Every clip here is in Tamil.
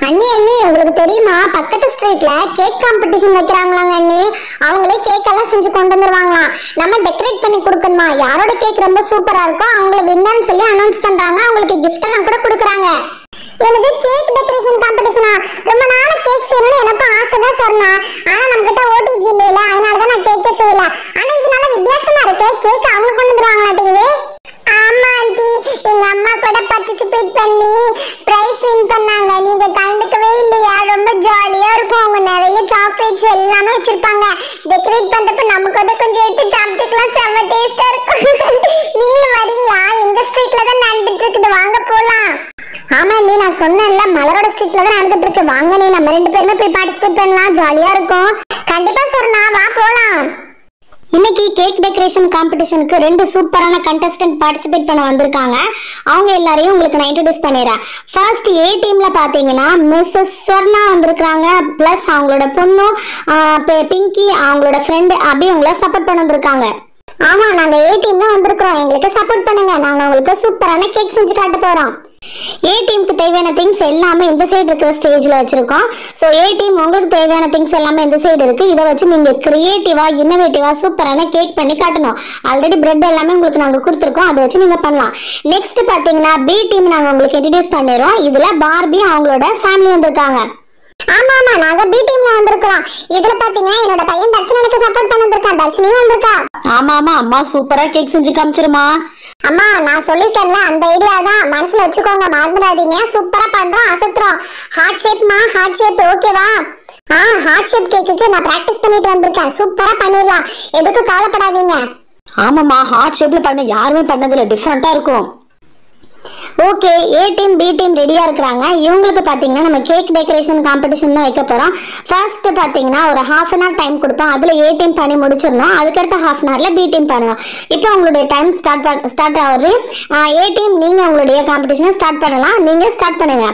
அண்ணி அண்ணி உங்களுக்கு தெரியுமா, பக்கத்து ஸ்ட்ரீட்ல கேக் காம்படிஷன் வைக்கிறாங்களாங்க அண்ணி. அவங்களே கேக் எல்லாம் செஞ்சு கொண்டு வந்துருவாங்களாம். நம்ம டெக்கரேட் பண்ணி கொடுக்கணுமா. யாரோட கேக் ரொம்ப சூப்பரா இருக்கோ அவங்கள வின்னர்னு சொல்லி அனௌன்ஸ் பண்றாங்க. அவங்களுக்கு கிஃப்ட் எல்லாம் கூட கொடுக்குறாங்க. எனக்கு கேக் டெக்கரேஷன் காம்படிஷனா ரொம்ப நாளா கேக் செய்யணும்னு எனக்கும் ஆசை தான் சர்னா. ஆனா நம்ம கிட்ட ஓடிஜி இல்ல, அதனால தான் நான் கேக்கே செய்யல. ஆனா இது நல்ல வித்தியாசமா இருக்கு. கேக் அவங்க கொண்டு வந்துருவாங்களாட்டீங்க. ஆமா ஆண்டி, எங்க அம்மா கூட பார்ட்டிசிபேட் பண்ணி பிரைஸ் வின் பண்ணாங்க. நீங்க கலந்துக்கவே இல்லையா? ரொம்ப ஜாலியா இருக்கும். அவங்க நிறைய சாக்லேட்ஸ் எல்லாமே வச்சிருப்பாங்க. டெக்கரேட் பண்றப்ப நமக்கு அதை கொஞ்சம் எடுத்து சாப்பிட்டுக்கலாம். செம்ம டேஸ்டா இருக்கும். நீங்களும் வரீங்களா? எங்க ஸ்ட்ரீட்ல தான் நடந்துட்டு இருக்குது, வாங்க போலாம். ஆமா நீ, நான் சொன்னேன்ல மலரோட ஸ்ட்ரீட்ல தான் நடந்துட்டு இருக்கு. வாங்க நீ, நம்ம 2 பேருமே போய் பார்ட்டிசிபேட் பண்ணலாம். ஜாலியா இருக்கும். கண்டிப்பா சொன்னா வா போலாம். இன்னைக்கு கேக் டெக்கரேஷன் காம்படிஷனுக்கு 2 சூப்பரான கண்டஸ்டன்ட் பார்ட்டிசிபேட் பண்ண வந்திருக்காங்க. அவங்க எல்லாரையும் உங்களுக்கு நான் இன்ட்ரோடியூஸ் பண்ணிடுறேன். ஃபர்ஸ்ட் ஏ டீம்ல பாத்தீங்கன்னா மிஸ்ஸஸ் ஸ்வர்ணா வந்திருக்காங்க. பிளஸ் அவங்களோட பொண்ணு பிங்கி, அவங்களோட ஃப்ரெண்டு அபி அவங்கள சப்போர்ட் பண்ண வந்திருக்காங்க. ஆமா, நாங்க ஏ டீம் தான் வந்திருக்கிறோம். எங்களுக்கு சப்போர்ட் பண்ணுங்க. நாங்க உங்களுக்கு சூப்பரான கேக் செஞ்சு காட்ட போறோம். ஏ டீமுக்கு தேவையான திங்ஸ் எல்லாமே இந்த சைடு இருக்கிற ஸ்டேஜ்ல வச்சிருக்கோம். ஸோ ஏ டீம் உங்களுக்கு தேவையான திங்ஸ் எல்லாமே இந்த சைடு இருக்கு. இதை வச்சு நீங்க கிரியேட்டிவா இன்னோவேட்டிவா சூப்பரான கேக் பண்ணி காட்டணும். ஆல்ரெடி பிரெட் எல்லாமே உங்களுக்கு நாங்க கொடுத்துருக்கோம், அதை வச்சு நீங்க பண்ணலாம். நெக்ஸ்ட் பாத்தீங்கன்னா பி டீம் நாங்க உங்களுக்கு இன்ட்ரோடியூஸ் பண்ணிடுறோம். இதுல பார்பி அவங்களோட ஃபேமிலி வந்திருக்காங்க. ஆமா ஆமா, நாங்க பி டீம்ல வந்திருக்கோம். இதுல பாத்தீங்கன்னா என்னோட பையன் தர்ஷன் எனக்கு சப்போர்ட் பண்ண வந்திருக்கான். தர்ஷினியும் வந்திருக்கா. ஆமா ஆமா, அம்மா சூப்பரா கேக் செஞ்சு காமிச்சிருமா. அம்மா நான் சொல்லிட்டேன்ல, அந்த ஐடியா தான் மனசுல வச்சுக்கோங்க, மறந்துடாதீங்க. சூப்பரா பண்றோம், அசத்துறோம். ஹார்ட் ஷேப்மா, ஹார்ட் ஷேப் ஓகேவா? ஹார்ட் ஷேப் கேக்குக்கு நான் பிராக்டிஸ் பண்ணிட்டு வந்திருக்கேன். சூப்பரா பண்ணிடலாம், எதுக்கு கவலைப்படாதீங்க. ஆமாமா, ஹார்ட் ஷேப்ல பண்ண யாருமே பண்ணதில்ல, டிஃப்ரெண்டா இருக்கும். Okay, A team B team ரெடியா இருக்காங்க. இவங்களுக்கு பாத்தீங்கன்னா நம்ம கேக் டெக்கரேஷன் காம்படிஷன் தான் வைக்க போறோம். ஃபர்ஸ்ட் பாத்தீங்கன்னா ஒரு ½ an hour டைம் கொடுப்போம். அதுல ஏ டீம் பண்ணி முடிச்சிடணும். அதுக்கடுத்து ½ an hourல பி டீம் பண்ணுவோம். இப்போ உங்களுடைய டைம் ஸ்டார்ட் ஆகுது. ஏ டீம் நீங்க உங்களுடைய காம்படிஷனை ஸ்டார்ட் பண்ணலாம். நீங்க ஸ்டார்ட் பண்ணுங்க.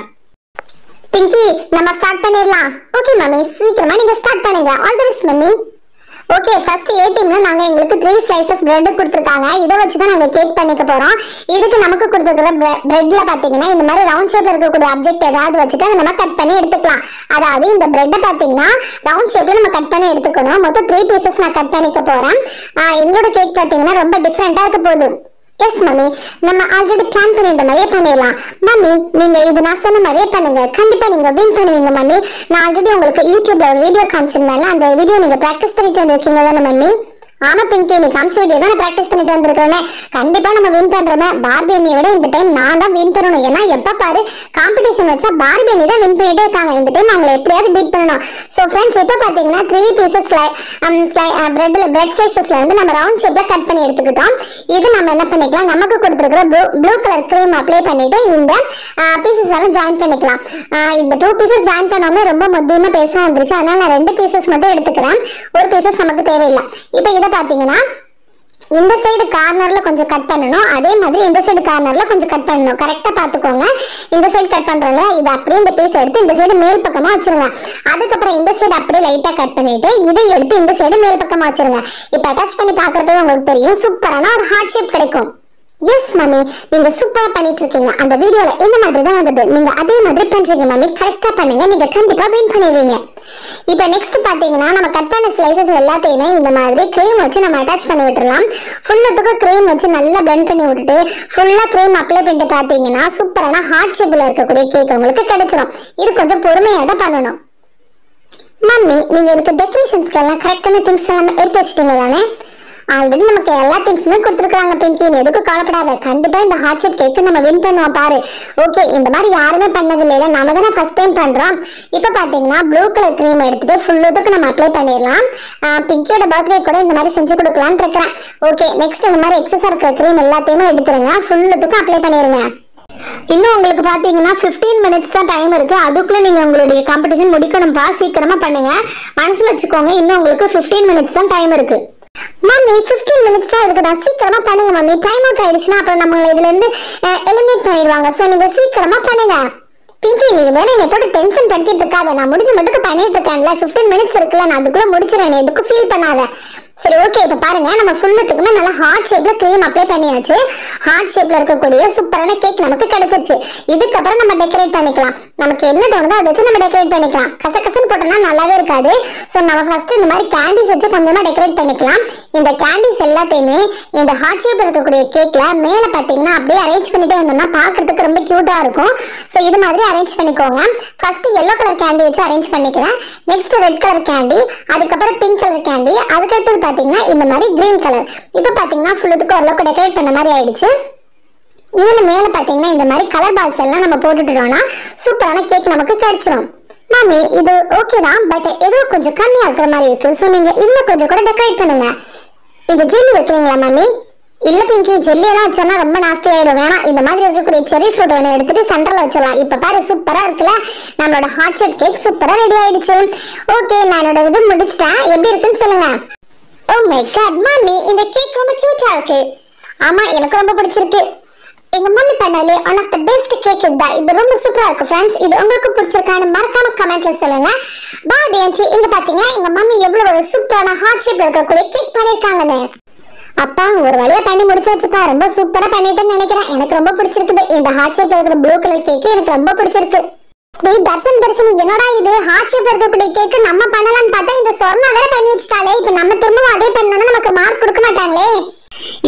பிங்கி, நம்ம ஸ்டார்ட் பண்ணிடலாம். ஓகே மம்மி, சீக்கிரமா நீங்க ஸ்டார்ட் பண்ணுங்க. All the best mummy. Okay, first A டீம்ல நாங்க எங்களுக்கு 3 ஸ்லைசஸ் பிரெட் கொடுத்துருக்காங்க. இதை வச்சு தான் நாங்க கேக் பண்ணிக்க போறோம். இதுக்கு நமக்கு கொடுத்துருக்கிற பிரெட்ல பாத்தீங்கன்னா இந்த மாதிரி ரவுண்ட் ஷேப்ல இருக்கக்கூடிய ஆப்ஜெக்ட் ஏதாவது வச்சுட்டு அதை நம்ம கட் பண்ணி எடுத்துக்கலாம். அதாவது இந்த பிரெட்டை பாத்தீங்கன்னா ரவுண்ட் ஷேப்ல நம்ம கட் பண்ணி எடுத்துக்கணும். மொத்தம் 3 பீசஸ் நான் கட் பண்ணிக்க போறேன். எங்களோட கேக் பாத்தீங்கன்னா ரொம்ப டிஃப்ரெண்டா இருக்க போகுது. எஸ் மம்மி, நம்ம ஆல்ரெடி பிளான் பண்ணிருந்த மாதிரியே பண்ணிடலாம். மம்மி நீங்க இது நான் சொன்ன மாதிரியே பண்ணுங்க. கண்டிப்பா நீங்க வின் பண்ணுவீங்க மம்மி. நான் ஆல்ரெடி உங்களுக்கு யூடியூப்ல ஒரு வீடியோ காமிச்சிருந்தேன். அந்த வீடியோ நீங்க பிராக்டிஸ் பண்ணிட்டு வந்திருக்கீங்க தானே மம்மி? ஆமா பிங்கி, நீ காமிச்ச வீடியோ தான் பிராக்டிஸ் பண்ணிட்டு வந்திருக்கேன். கண்டிப்பா நம்ம வின் பண்றோமே. பார்பி அண்ணியை விட இந்த டைம் நான் தான் வின் பண்ணணும். ஏன்னா எப்ப பாரு காம்படிஷன் வச்சா பார்பி அண்ணி தான் வின் பண்ணிட்டே இருக்காங்க. இந்த டைம் அவங்களை எப்படியாவது பீட் பண்ணணும். ஸோ ஃப்ரெண்ட்ஸ், இப்போ பாத்தீங்கன்னா 3 பீசஸ் பிரெட் ஸ்லைசஸ்ல வந்து நம்ம ரவுண்ட் ஷேப்ல கட் பண்ணி எடுத்துக்கிட்டோம். இது நம்ம என்ன பண்ணிக்கலாம், நமக்கு கொடுத்துருக்கிற ப்ளூ கலர் கிரீம் அப்ளை பண்ணிட்டு இந்த பீசஸ் எல்லாம் ஜாயின் பண்ணிக்கலாம். இந்த 2 பீசஸ் ஜாயின் பண்ணாம ரொம்ப மொத்தமா பேச வந்துருச்சு. அதனால நான் 2 பீசஸ் மட்டும் எடுத்துக்கிறேன். ஒரு பீசஸ் நமக்கு தேவையில்லை. இப்போ இதை பாத்தீங்கன்னா இந்த சைடு கார்னர்ல கொஞ்சம் கட் பண்ணணும். அதே மாதிரி இந்த சைடு கார்னர்ல கொஞ்சம் கட் பண்ணணும். கரெக்டா பாத்துக்கோங்க. இந்த சைடு கட் பண்றோம்ல, இது அப்படியே இந்த பீஸ் எடுத்து இந்த சைடு மேல் பக்கமா வச்சிருங்க. அதுக்கப்புறம் இந்த சைடு அப்படியே லைட்டா கட் பண்ணிட்டு இதை எடுத்து இந்த சைடு மேல் பக்கமா வச்சிருங்க. இப்ப அட்டாச் பண்ணி பாக்குறப்ப உங்களுக்கு தெரியும் சூப்பரான ஒரு ஹார்ட் ஷேப் கிடைக்கும். எஸ் மம்மி, நீங்க சூப்பரா பண்ணிட்டு இருக்கீங்க. அந்த வீடியோல இந்த மாதிரி தான் வந்தது. நீங்க அதே மாதிரி பண்றீங்க மம்மி. கரெக்டா பண்ணுங்க, நீங்க கண்டிப்பா வின் பண்ணுவீங்க. இப்போ நெக்ஸ்ட் பாத்தீங்கன்னா நம்ம கட் பண்ண ஸ்லைசஸ் எல்லாத்தையுமே இந்த மாதிரி கிரீம் வச்சு நம்ம அட்டாச் பண்ணி விட்டுறலாம். ஃபுல்லத்துக்கு கிரீம் வச்சு நல்லா பிளெண்ட் பண்ணி விட்டுட்டு ஃபுல்லா கிரீம் அப்ளை பண்ணிட்டு பாத்தீங்கன்னா சூப்பரான ஹார்ட் ஷேப்ல இருக்கக்கூடிய கேக் உங்களுக்கு கிடைச்சிடும். இது கொஞ்சம் பொறுமையா தான் பண்ணணும். மம்மி, நீங்க இதுக்கு டெக்கரேஷன்ஸ்க்கு எல்லாம் கரெக்டான திங்ஸ் எல்லாம் எடுத்து வச்சிட்டீங்க தானே? ஆல்ரெடி நமக்கு எல்லா திங்ஸுமே கொடுத்துருக்காங்க பிங்கி, எதுக்கு கவலைப்படாத. கண்டிப்பா இந்த ஹார்ட் ஷேப் கேக்கு நம்ம வின் பண்ணுவோம் பாரு. ஓகே, இந்த மாதிரி யாருமே பண்ணது இல்லையில, நம்ம தானே ஃபர்ஸ்ட் டைம் பண்றோம். இப்ப பாத்தீங்கன்னா ப்ளூ கலர் கிரீம் எடுத்துட்டு ஃபுல்லுக்கு நம்ம அப்ளை பண்ணிடலாம். பிங்கியோட பர்த்டே கூட இந்த மாதிரி செஞ்சு கொடுக்கலான்னு இருக்கிறேன். ஓகே, நெக்ஸ்ட் இந்த மாதிரி எக்ஸஸா இருக்கிற கிரீம் எல்லாத்தையுமே எடுத்துருங்க. ஃபுல்லுக்கு அப்ளை பண்ணிருங்க. இன்னும் உங்களுக்கு பாத்தீங்கன்னா 15 மினிட்ஸ் தான் டைம் இருக்கு. அதுக்குள்ள நீங்க உங்களுடைய காம்படிஷன் முடிக்கணும்பா. சீக்கிரமா பண்ணுங்க, மனசுல வச்சுக்கோங்க. இன்னும் உங்களுக்கு 15 மினிட்ஸ் தான் டைம் இருக்கு. மம்மி 15 மினிட்ஸ் தான் இருக்குதா? சீக்கிரமா பண்ணுங்க மம்மி. டைம் அவுட் ஆயிடுச்சுன்னா அப்புறம் நம்ம இதுல இருந்து எலிமினேட் பண்ணிடுவாங்க. சோ நீங்க சீக்கிரமா பண்ணுங்க. பிங்கி, நீ வேற என்ன போட்டு டென்ஷன் படுத்திட்டு இருக்காத. நான் முடிஞ்ச மட்டும் பண்ணிட்டு இருக்கேன்ல. 15 மினிட்ஸ் இருக்குல்ல, நான் அதுக்குள்ள முடிச்சிருவேன். எதுக்கு ஃபீல் பண்ணாத. சரி ஓகே, இப்போ பாருங்க நம்ம ஃபுல்லுத்துக்குமே நல்லா ஹார்ட் ஷேப்ல க்ரீம் அப்ளை பண்ணியாச்சு. ஹார்ட் ஷேப்ல இருக்கக்கூடிய சூப்பரான கேக் நமக்கு கிடைச்சிருச்சு. இதுக்கப்புறம் நம்ம டெக்கரேட் பண்ணிக்கலாம். நமக்கு என்ன தோணுதோ அதை வச்சு நம்ம டெக்கரேட் பண்ணிக்கலாம். கசகசன்னு போட்டோம்னா நல்லாவே இருக்காது. ஸோ நம்ம ஃபர்ஸ்ட் இந்த மாதிரி கேண்டிஸ் வச்சு கொஞ்சமா டெக்கரேட் பண்ணிக்கலாம். இந்த கேண்டிஸ் எல்லாத்தையுமே இந்த ஹார்ட் ஷேப் இருக்கக்கூடிய கேக்ல மேல பாத்தீங்கன்னா அப்படியே அரேஞ்ச் பண்ணிட்டே வந்தோம்னா பாக்குறதுக்கு ரொம்ப கியூட்டா இருக்கும். ஸோ இது மாதிரி அரேஞ்ச் பண்ணிக்கோங்க. ஃபர்ஸ்ட் எல்லோ கலர் கேண்டி வச்சு அரேஞ்ச் பண்ணிக்கிறேன். நெக்ஸ்ட் ரெட் கலர் கேண்டி, அதுக்கப்புறம் பிங்க் கலர் கேண்டி, அதுக்கடுத்து பாத்தீங்கன்னா இந்த மாதிரி கிரீன் கலர். இப்போ பாத்தீங்கன்னா ஃபுல்லுக்கு ஓரளவுக்கு டெக்கரேட் பண்ண மாதிரி ஆயிடுச்சு. இதுல மேல பாத்தீங்கன்னா இந்த மாதிரி கலர் பால்ஸ் எல்லாம் நம்ம போட்டுட்டோம்னா சூப்பரான கேக் நமக்கு கிடைச்சிடும். மாமி இது ஓகே தான், பட் ஏதோ கொஞ்சம் கம்மியா இருக்கிற மாதிரி இருக்கு. ஸோ நீங்க இன்னும் கொஞ்சம் கூட டெக்கரேட் பண்ணுங்க. இந்த ஜெல்லி வைக்கிறீங்களா மாமி? இல்ல பிங்கி, ஜெல்லி எல்லாம் வச்சோம்னா ரொம்ப நாஸ்தி ஆயிடும். வேணாம், இந்த மாதிரி இருக்கக்கூடிய செரி ஃப்ரூட் ஒன்று எடுத்துட்டு சென்டர்ல வச்சிடலாம். இப்ப பாரு சூப்பரா இருக்குல்ல, நம்மளோட ஹார்ட் ஷேப் கேக் சூப்பரா ரெடி ஆயிடுச்சு. ஓகே, நான் என்னோட இது முடிச்சிட்டேன். எப்படி இருக்குன்னு சொல்லுங்க. ஓ மை காட் மாமி, இந்த கேக் ரொம்ப கியூட்டா இருக்கு. ஆமா, எனக்கு ரொம்ப பிடிச்சிருக்கு. எங்க மம்மி பண்ணாலே one of the best cake இதுதான். இது ரொம்ப சூப்பரா இருக்கு ஃப்ரெண்ட்ஸ். இது உங்களுக்கு பிடிச்சிருக்கான்னு மறக்காம கமெண்ட்ல சொல்லுங்க. பார்பி ஆண்டி, இங்க பாத்தீங்க எங்க மம்மி எவ்வளவு ஒரு சூப்பரான ஹார்ட் ஷேப்ல இருக்கக்கூடிய கேக் பண்ணிருக்காங்கன்னு. அப்பா ஒரு வழியா பண்ணி முடிச்சாச்சுப்பா. ரொம்ப சூப்பரா பண்ணிட்டேன்னு நினைக்கிறேன். எனக்கு ரொம்ப பிடிச்சிருக்குது. இந்த ஹார்ட் ஷேப்ல இருக்கிற ப்ளூ கலர் கேக் எனக்கு ரொம்ப பிடிச்சிருக்கு. தர்ஷன் என்னடா இது ஹார்ட் ஷேப் இருக்கக்கூடிய கேக்கு நம்ம பண்ணலாம்னு பார்த்தா இந்த சொர்ணா வேற பண்ணி வச்சுட்டாலே. இப்ப நம்ம திரும்பவும் அதே பண்ணோம்னா நமக்கு மார்க் கொடுக்க மாட்டாங்களே.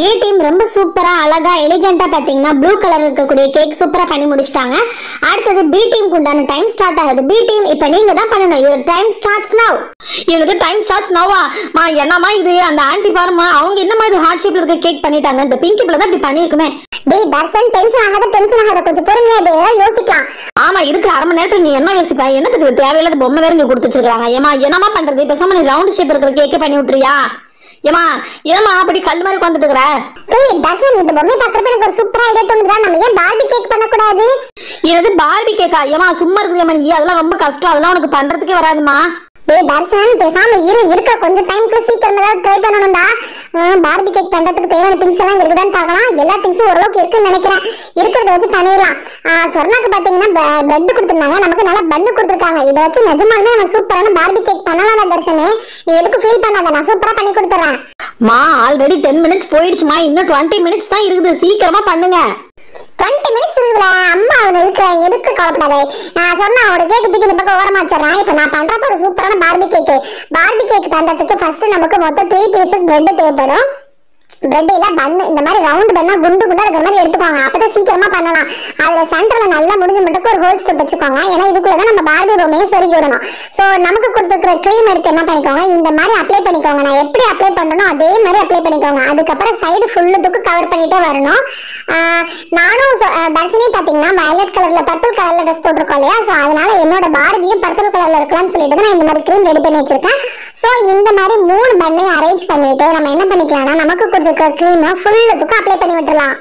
ஏ டீம் ரொம்ப சூப்பரா அழகா எலிகண்டா பாத்தீங்கன்னா ப்ளூ கலர் இருக்கக்கூடிய கேக் சூப்பரா பண்ணி முடிச்சிட்டாங்க. அடுத்தது பி டீமுக்கு உண்டான டைம் ஸ்டார்ட் ஆகுது. பி டீம் இப்போ நீங்க தான் பண்ணணும். யுவர் டைம் ஸ்டார்ட்ஸ் நவ. எனக்கு டைம் ஸ்டார்ட்ஸ் நவா. மா என்னமா இது, அந்த ஆன்ட்டி பாருமா, அவங்க என்னமா இது ஹார்ட் ஷேப்ல இருக்க கேக் பண்ணிட்டாங்க. இந்த பிங்கி பிள்ளை தான் இப்படி பண்ணிருக்குமே. டேய் தர்ஷன், டென்ஷன் ஆகாத கொஞ்சம் பொறுமையா யோசிக்கலாம். ஆமா, இருக்கிற அரை மணி நேரத்துல நீ என்ன யோசிப்பா? என்னத்துக்கு தேவையில்லாத பொம்மை வேற இங்க கொடுத்து வச்சிருக்காங்க. ஏமா என்னமா பண்றது? பேசாம நீ ரவுண்ட் ஷேப் இருக்கிற கேக்கே பண்ணி விட்டுறியா? ஏமா ஏமா அப்படி கல் மாதிரி உட்காந்துட்டு இருக்கிற? டேய் தர்ஷன், இந்த பொம்மை பார்க்கறப்ப எனக்கு ஒரு சூப்பரா ஐடியா தோணுதுடா. நம்ம ஏன் பார்பி கேக் பண்ண கூடாது? இது பார்பி கேக்கா? ஏமா சும்மா இருக்குறியம்மா நீ? அதெல்லாம் ரொம்ப கஷ்டம். அதெல்லாம் உனக்கு பண்றதுக்கே வராதுமா. டேய் தர்ஷன், பேசாம இருக்க கொஞ்சம் டைம்க்கு சீக்கிரம் ஏதாவது ட்ரை பண்ணணும்டா. பார்பி கேக் பண்றதுக்கு தேவையான திங்ஸ் எல்லாம் இருக்குதான்னு பார்க்கலாம். எல்லா திங்ஸும் ஓரளவுக்கு இருக்குன்னு நினைக்கிறேன். இருக்கிறத வச்சு பண்ணிடலாம். சொர்ணாக்கு பாத்தீங்கன்னா பிரெட் கொடுத்துருந்தாங்க, நமக்கு நல்லா பன்னு கொடுத்துருக்காங்க. இதை வச்சு நிஜமாலுமே நம்ம சூப்பரான பார்பி கேக் பண்ணலாம் தர்ஷன். நீ எதுக்கு ஃபீல் பண்ணாத, நான் சூப்பரா பண்ணி கொடுத்துறேன். மா ஆல்ரெடி 10 minutes போயிடுச்சுமா. இன்னும் 20 minutes தான் இருக்குது. சீக்கிரமா பண்ணுங்க. 20 minutes இருக்குல்ல அம்மா, அவனை இருக்கிறேன், எதுக்கு கவலைப்படாத. நான் சொன்னா அவனோட கேக்கு தூக்கி இந்த பக்கம் ஓரமா வச்சிடறான். இப்போ நான் பண்றப்ப ஒரு சூப்பரான பார்பி கேக் பண்றதுக்கு ஃபர்ஸ்ட் நமக்கு மொத்தம் 3 pieces பிரெட் தேவைப்படும். பிரெட் இல்ல பன்னு, இந்த மாதிரி ரவுண்ட் பண்ணா குண்டு குண்டா இருக்கிற மாதிரி எடுத்துக்கோங்க. அப்பதான் சீக்கிரமா பண்ணலாம். அதுல சென்டர்ல நல்லா முடிஞ்ச மட்டும் ஒரு ஹோல்ஸ் போட்டு வச்சுக்கோங்க. ஏன்னா இதுக்குள்ளதான் நம்ம பார்பி பொம்மையை சொருகி விடணும். சோ நமக்கு கொடுத்துருக்கிற க்ரீம் எடுத்து என்ன பண்ணிக்கோங்க, இந்த மாதிரி அப்ளை பண்ணிக்கோங்க. நான் எப்படி அப்ளை பண்றேனோ அதே மாதிரி அப்ளை பண்ணிக்கோங்க. அதுக்கப்புறம் சைடு ஃபுல்லுக்கு கவர் பண்ணிட்டே வரணும். நானும் தர்ஷினி பாத்தீங்கன்னா வயலட் கலர்ல பர்பிள் கலர்ல ட்ரெஸ் போட்டிருக்கோம் இல்லையா? சோ அதனால என்னோட பார்பியும் பர்பிள் கலர்ல இருக்கலாம்னு சொல்லிட்டு நான் இந்த மாதிரி க்ரீம் ரெடி பண்ணி வச்சிருக்கேன். சோ இந்த மாதிரி 3 பண்ணை அரேஞ்ச் பண்ணிட்டு நம்ம என்ன பண்ணிக்கலாம்னா நமக்கு கொடுத்துருக்க க்ரீமை ஃபுல்லுக்கு அப்ளை பண்ணி விட்டுலாம்.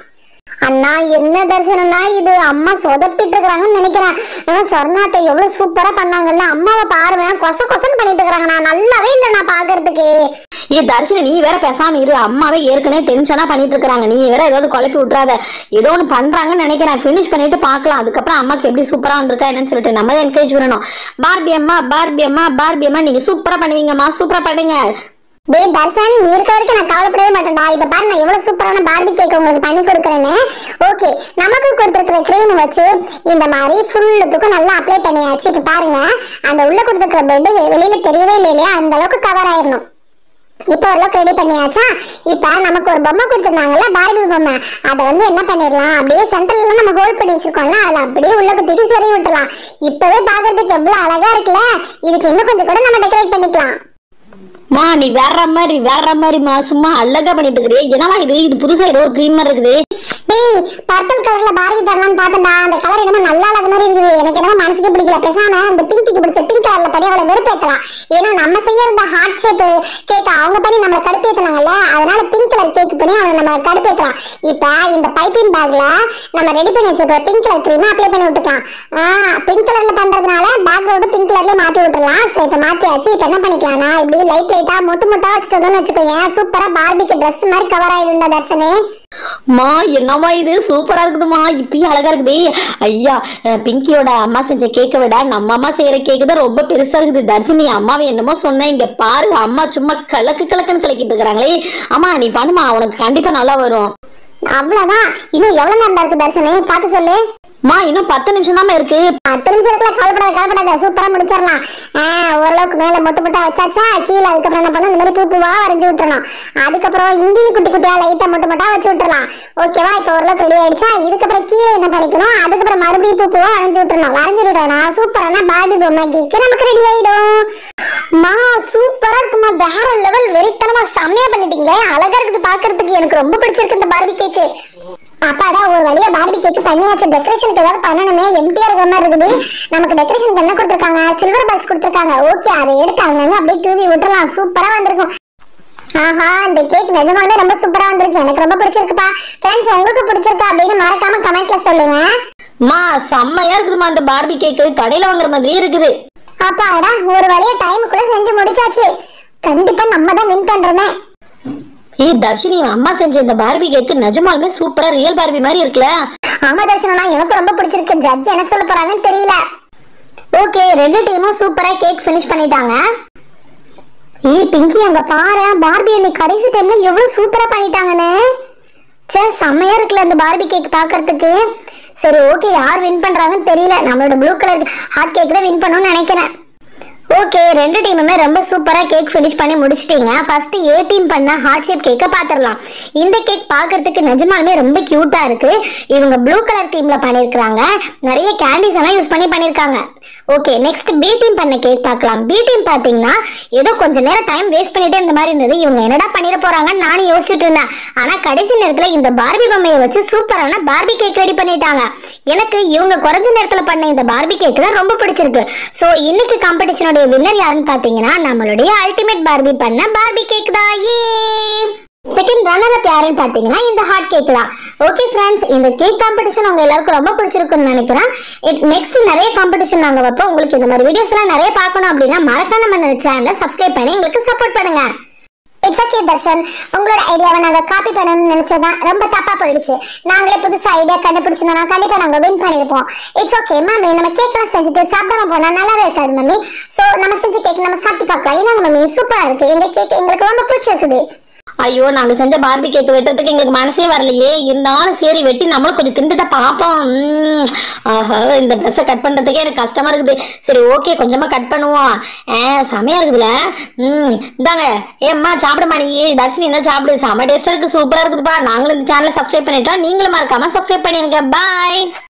அண்ணா என்ன தர்சனம்னா இது, அம்மா சொதப்பிட்டு இருக்கிறாங்கன்னு நினைக்கிறேன். சொர்ணாத்தை எவ்வளவு சூப்பரா பண்ணாங்கல்ல, அம்மாவை பாருவேன் கொசன்னு பண்ணிட்டு இருக்கிறாங்க. நான் நல்லாவே இல்லை நான் பாக்குறதுக்கு. தர்ஷினி நீ வேற பேசாம இரு. அம்மாவே ஏற்கனவே டென்ஷனா பண்ணிட்டு இருக்காங்க. நீ வேற ஏதாவது குழப்பி விட்டுறாத. ஏதோ ஒண்ணு பண்றாங்கன்னு நினைக்கிறேன். ஃபினிஷ் பண்ணிட்டு பாக்கலாம். அதுக்கப்புறம் அம்மாக்கு எப்படி சூப்பரா வந்திருக்கா என்னன்னு சொல்லிட்டு நம்ம தான் என்கரேஜ் பண்ணணும். பார்பி அம்மா நீங்க சூப்பரா பண்ணுவீங்கம்மா, சூப்பரா பண்ணுங்க. டேய் தர்ஷன், நீ இருக்க வரைக்கும் நான் கவலைப்படவே மாட்டேன்டா. இப்ப பாரு நான் எவ்வளவு சூப்பரான பார்பி கேக் உங்களுக்கு பண்ணி கொடுக்குறேன்னு. ஓகே, நமக்கு கொடுத்துருக்கிற க்ரீம் வச்சு இந்த மாதிரி ஃபுல்லுக்கும் நல்லா அப்ளை பண்ணியாச்சு. இப்ப பாருங்க, அந்த உள்ள கொடுத்துருக்கிற பெட் வெளியில தெரியவே இல்லையா, அந்த அளவுக்கு கவர் ஆயிடணும். இப்போ ஓரளவுக்கு ரெடி பண்ணியாச்சா? இப்ப நமக்கு ஒரு பொம்மை கொடுத்துருந்தாங்கல்ல, பார்பி பொம்மை, அதை என்ன பண்ணிடலாம், அப்படியே சென்டர்ல நம்ம ஹோல்ட் பண்ணி வச்சிருக்கோம்ல, அதுல அப்படியே உள்ள தூக்கி சொருகி விட்டுலாம். இப்பவே பாக்குறதுக்கு எவ்வளவு அழகா இருக்குல்ல. இதுக்கு இன்னும் கொஞ்சம் கூட நம்ம டெக்கரேட் பண்ணிக்கலாம். மா நீ வேற மாதிரிமா சும்மா அழகா பண்ணிட்டு இருக்கிறே. என்னவா இது புதுசா ஏதோ ஒரு க்ரீம் மாதிரி இருக்குது. டேய் பர்பிள் கலர்ல பார்பி பண்ணலாம்னு பார்த்தேன்டா. அந்த கலர் என்னமோ நல்லா அழகு மாதிரி இருக்குது. எனக்கு என்னமோ மனசுக்கு பிடிக்கல. பேசாம அந்த பிங்கிக்கு பிடிச்ச பிங்க் கலர்ல பண்ணி அவளை வெறுப்பேற்றலாம். ஏன்னா நம்ம செய்ய இந்த ஹார்ட் ஷேப் கேக் அவங்க பண்ணி நம்மளை கடுப்பேற்றினாங்கல்ல, அதனால பிங்க் கலர் கேக் பண்ணி அவளை நம்ம கடுப்பேற்றலாம். இப்ப இந்த பைப்பிங் பேக்ல நம்ம ரெடி பண்ணி வச்சிருக்க பிங்க் கலர் க்ரீம் அப்ளை பண்ணி விட்டுக்கலாம். பிங்க் கலர்ல பண்றதுனால பேக்ரவுண்ட் பிங்க் கலர்ல மாத்தி விட்டுலாம். சோ இப்ப மாத்தியாச்சு. இப்ப என்ன பண்ணிக்கலாம்னா இப்படி லைட்டா மொட்டா வச்சுட்டு வச்சுக்கோங்க, சூப்பரா பார்பிக்கு ட்ரெஸ் மாதிரி கவர் ஆயிடும்டா தர்ஷனே. மா என்னம்மா இது சூப்பரா இருக்குதுமா, இப்பயும் அழகா இருக்குது. ஐயா, பிங்கியோட அம்மா செஞ்ச கேக்கை விட நம்ம அம்மா செய்யற கேக்கு தான் ரொம்ப பெருசா இருக்குது. தர்ஷினி அம்மாவை என்னமோ சொன்னேன், இங்க பாரு அம்மா சும்மா கலக்குன்னு கலக்கிட்டு இருக்கிறாங்களே. அம்மா நீ பண்ணுமா, உனக்கு கண்டிப்பா நல்லா வரும். அவ்வளவுதான். இன்னும் எவ்வளவு நேரம் இருக்கு தர்ஷினி, பார்த்து சொல்லு. மா இன்னும் 10 நிமிஷம் தான் இருக்கு. 10 நிமிஷம் இருக்குல்ல, கவலைப்படாத சூப்பரா முடிச்சிடலாம். ஓரளவுக்கு மேல மொட்டை வச்சாச்சா, கீழே அதுக்கப்புறம் என்ன பண்ணணும், இந்த மாதிரி பூவா வரைஞ்சு விட்டுறணும். அதுக்கப்புறம் இங்கேயும் குட்டி குட்டியா லைட்டா மொட்டை வச்சு விட்டுறலாம். ஓகேவா? இப்போ ஓரளவுக்கு ரெடி ஆயிடுச்சா? இதுக்கப்புறம் கீழே என்ன பண்ணிக்கணும், அதுக்கப்புறம் மறுபடியும் பூவா வரைஞ்சு விட்டுறணும். வரைஞ்சு விட்டோம்னா சூப்பரான பார்பி பொம்மை கேக்கு நமக்கு ரெடி ஆயிடும். மா சூப்பரா இருக்குமா, வேற லெவல், வெறித்தனமா செம்மையா பண்ணிட்டீங்களே, அழகா இருக்குது பாக்குறதுக்கு. எனக்கு ரொம்ப பிடிச்சிருக்கு இந்த பார்பி கேக்கு. அப்பாடா, ஒரு வழியா பார்பி கேக் பண்ணியாச்சு. டெக்கரேஷனுக்கு ஏதாவது பண்ணணுமே, எம்டிஆர் இருக்கிற மாதிரி இருக்குது. நமக்கு டெக்கரேஷனுக்கு என்ன கொடுத்துருக்காங்க, சில்வர் பால்ஸ் கொடுத்துருக்காங்க. ஓகே, அதை எடுத்து அவங்க அப்படியே தூவி விட்டுறலாம். சூப்பரா வந்திருக்கும். ஆஹா, இந்த கேக் நிஜமாவே ரொம்ப சூப்பரா வந்திருக்கு. எனக்கு ரொம்ப பிடிச்சிருக்குப்பா. ஃப்ரெண்ட்ஸ், உங்களுக்கு பிடிச்சிருக்கா அப்படின்னு மறக்காம கமெண்ட்ல சொல்லுங்க. மா செம்மையா இருக்குதுமா இந்த பார்பி கேக்கு, கடையில வாங்குற மாதிரி இருக்குது. அப்பாடா, ஒரு வழியா டைமுக்குள்ள செஞ்சு முடிச்சாச்சு. கண்டிப்பா நம்ம தான் வின் பண்றோமே. தர்ஷினி, அம்மா செஞ்ச இந்த பார்பி கேக்கு நிஜமாலுமே சூப்பரா ரியல் பார்பி மாதிரி இருக்குல்ல? ஆமா தர்ஷனா, எனக்கு ரொம்ப பிடிச்சிருக்கு. ஜட்ஜ் என்ன சொல்ல போறாங்கன்னு தெரியல. ஓகே, ரெண்டு டீமும் சூப்பரா கேக் ஃபினிஷ் பண்ணிட்டாங்க. பிங்கி அங்க பாரு, பார்பி அன்னைக்கு கடைசி டைம்ல எவ்வளவு சூப்பரா பண்ணிட்டாங்கன்னு. செம்மையா இருக்குல்ல இந்த பார்பி கேக் பாக்குறதுக்கு. சரி ஓகே, யார் வின் பண்றாங்கன்னு தெரியல. நம்மளோட ப்ளூ கலர் ஹாட் கேக் தான் வின் பண்ணணும்னு நினைக்கிறேன். ஓகே, ரெண்டு டீமுமே ரொம்ப சூப்பரா கேக் ஃபினிஷ் பண்ணி முடிச்சிட்டீங்க. ஃபர்ஸ்ட் ஏ டீம் பண்ண ஹார்ட் ஷேப் கேக்க பாத்துறலாம். இந்த கேக் பாக்குறதுக்கு நிஜமாலுமே ரொம்ப கியூட்டா இருக்கு. இவங்க ப்ளூ கலர் டீம்ல பண்ணிருக்காங்க. நிறைய கேண்டிஸ் எல்லாம் யூஸ் பண்ணிருக்காங்க. ஓகே, நெக்ஸ்ட் பி டீம் பண்ண கேக் பார்க்கலாம். பி டீம் பாத்தீங்கன்னா ஏதோ கொஞ்ச நேரம் டைம் வேஸ்ட் பண்ணிட்டே இருந்த மாதிரி இருந்தது. இவங்க என்னடா பண்ணிட போறாங்கன்னு நானும் யோசிச்சுட்டு இருந்தேன். ஆனா கடைசி நேரத்துல இந்த பார்பி பொம்மையை வச்சு சூப்பரான பார்பி கேக் ரெடி பண்ணிட்டாங்க. எனக்கு இவங்க குறைஞ்ச நேரத்துல பண்ண இந்த பார்பி கேக் தான் ரொம்ப பிடிச்சிருக்கு. சோ இன்னைக்கு காம்படிஷனோட வின்னர் யாருன்னு பாத்தீங்கன்னா நம்மளுடைய அல்டிமேட் பார்பி பண்ண பார்பி கேக் தான். செகண்ட் ரன்னர் அப் யாருன்னு பாத்தீங்கன்னா இந்த ஹாட் கேக் தான். ஓகே ஃப்ரெண்ட்ஸ், இந்த கேக் காம்படிஷன் உங்க எல்லாருக்கும் ரொம்ப பிடிச்சிருக்குன்னு நினைக்கிறேன். நெக்ஸ்ட் நிறைய காம்படிஷன் நாங்க வைப்போம். உங்களுக்கு இந்த மாதிரி வீடியோஸ் எல்லாம் நிறைய பார்க்கணும் அப்படின்னா மறக்காம நம்ம சேனலை சப்ஸ்கிரைப் பண்ணி எங்களுக்கு சப்போர்ட் பண்ணுங்க. இட்ஸ் ஓகே தர்ஷன், உங்களோட ஐடியாவை நாங்க காப்பி பண்ணணும்னு நினைச்சதான் ரொம்ப தப்பா போயிடுச்சு. நாங்களே புதுசா ஐடியா கண்டுபிடிச்சிருந்தோம், கண்டிப்பா நாங்க வின் பண்ணிருப்போம். இட்ஸ் ஓகே மம்மி, நம்ம கேக் எல்லாம் செஞ்சுட்டு சாப்பிடாம போனா நல்லாவே இருக்காது மம்மி. சோ நம்ம செஞ்ச கேக் நம்ம சாப்பிட்டு பார்க்கலாம். ஏன்னா மம்மி சூப்பரா இருக்கு, எங்க கேக் எங்களுக்கு ரொம்ப பிடிச்சிருக்குது. ஐயோ, நாங்க செஞ்ச பார்பி கேக் வெட்டுறதுக்கு எங்களுக்கு மனசே வரலையே. இருந்தாலும் சரி வெட்டி நம்மளும் கொஞ்சம் திண்டுட்ட பாப்போம். ஆஹா, இந்த ட்ரெஸ்ஸை கட் பண்றதுக்கே எனக்கு கஷ்டமா இருக்குது. சரி ஓகே, கொஞ்சமா கட் பண்ணுவோம். செமையா இருக்குதுல. இந்தாங்க ஏம்மா சாப்பிடுமா நீ. தர்ஷினி என்ன சாப்பிடு, செம டேஸ்டா இருக்கு, சூப்பரா இருக்குதுப்பா. நாங்களும் இந்த சேனலை சப்ஸ்கிரைப் பண்ணிட்டோம். நீங்களும் மறக்காம சப்ஸ்கிரைப் பண்ணிருங்க. பாய்.